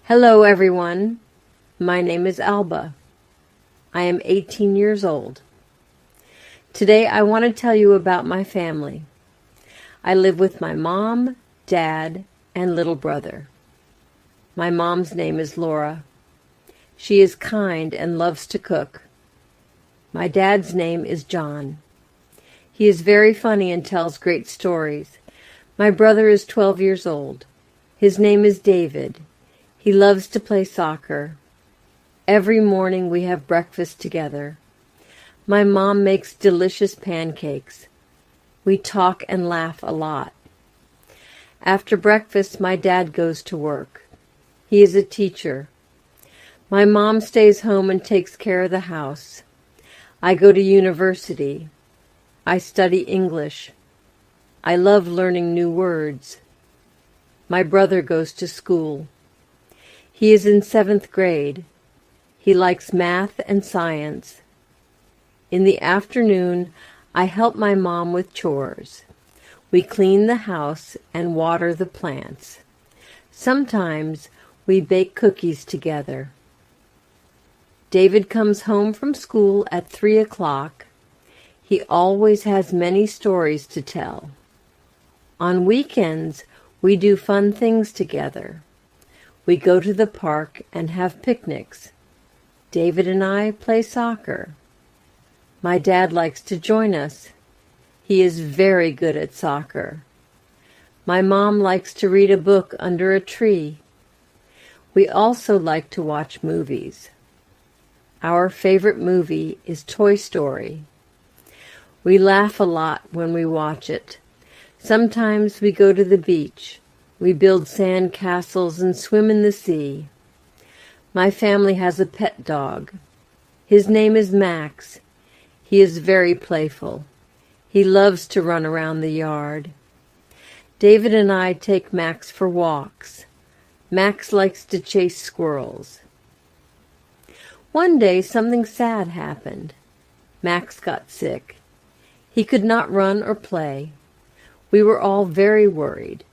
Hello everyone, my name is Alba. I am 18 years old. Today I want to tell you about my family. I live with my mom, dad, and little brother. My mom's name is Laura. She is kind and loves to cook. My dad's name is John. He is very funny and tells great stories. My brother is 12 years old. His name is David. He loves to play soccer. Every morning we have breakfast together. My mom makes delicious pancakes. We talk and laugh a lot. After breakfast, my dad goes to work. He is a teacher. My mom stays home and takes care of the house. I go to university. I study English. I love learning new words. My brother goes to school. He is in 7th grade. He likes math and science. In the afternoon, I help my mom with chores. We clean the house and water the plants. Sometimes we bake cookies together. David comes home from school at 3 o'clock. He always has many stories to tell. On weekends, we do fun things together. We go to the park and have picnics. David and I play soccer. My dad likes to join us. He is very good at soccer. My mom likes to read a book under a tree. We also like to watch movies. Our favorite movie is Toy Story. We laugh a lot when we watch it. Sometimes we go to the beach. We build sand castles and swim in the sea. My family has a pet dog. His name is Max. He is very playful. He loves to run around the yard. David and I take Max for walks. Max likes to chase squirrels. One day something sad happened. Max got sick. He could not run or play. We were all very worried.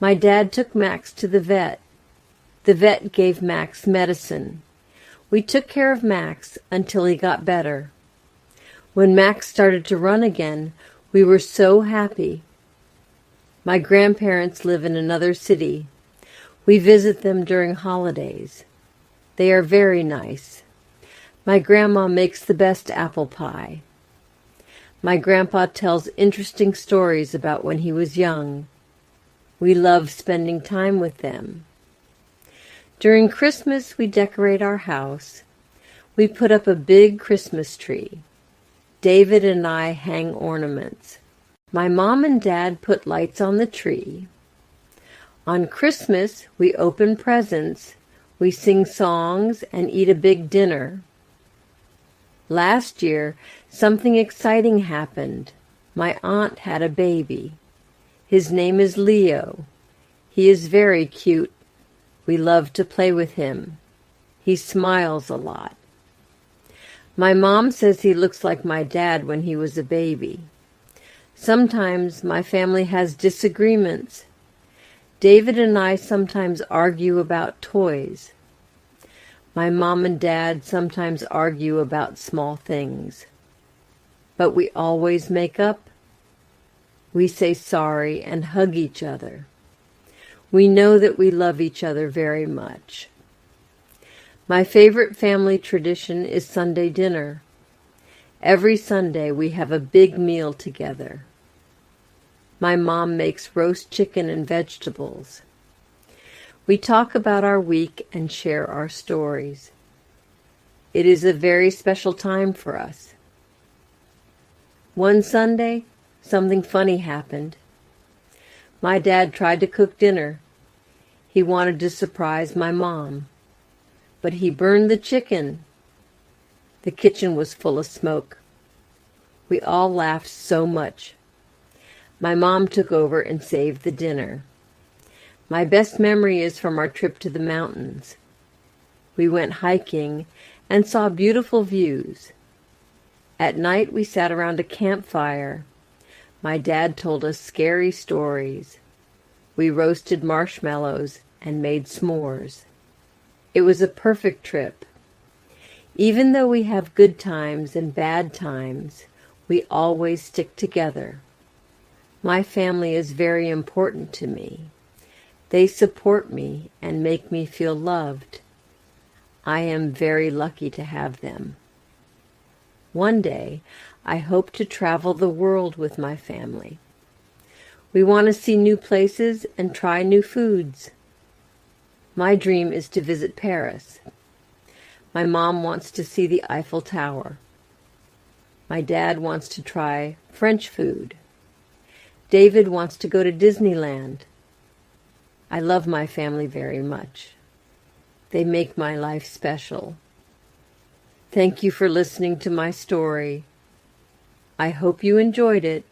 My dad took Max to the vet. The vet gave Max medicine. We took care of Max until he got better. When Max started to run again, we were so happy. My grandparents live in another city. We visit them during holidays. They are very nice. My grandma makes the best apple pie. My grandpa tells interesting stories about when he was young. We love spending time with them. During Christmas, we decorate our house. We put up a big Christmas tree. David and I hang ornaments. My mom and dad put lights on the tree. On Christmas, we open presents. We sing songs and eat a big dinner. Last year, something exciting happened. My aunt had a baby. His name is Leo. He is very cute. We love to play with him. He smiles a lot. My mom says he looks like my dad when he was a baby. Sometimes my family has disagreements. David and I sometimes argue about toys. My mom and dad sometimes argue about small things. But we always make up. We say sorry and hug each other. We know that we love each other very much. My favorite family tradition is Sunday dinner. Every Sunday we have a big meal together. My mom makes roast chicken and vegetables. We talk about our week and share our stories. It is a very special time for us. One Sunday, something funny happened. My dad tried to cook dinner. He wanted to surprise my mom, but he burned the chicken. The kitchen was full of smoke. We all laughed so much. My mom took over and saved the dinner. My best memory is from our trip to the mountains. We went hiking and saw beautiful views. At night we sat around a campfire. My dad told us scary stories. We roasted marshmallows and made s'mores. It was a perfect trip. Even though we have good times and bad times, we always stick together. My family is very important to me. They support me and make me feel loved. I am very lucky to have them. One day, I hope to travel the world with my family. We want to see new places and try new foods. My dream is to visit Paris. My mom wants to see the Eiffel Tower. My dad wants to try French food. David wants to go to Disneyland. I love my family very much. They make my life special. Thank you for listening to my story. I hope you enjoyed it.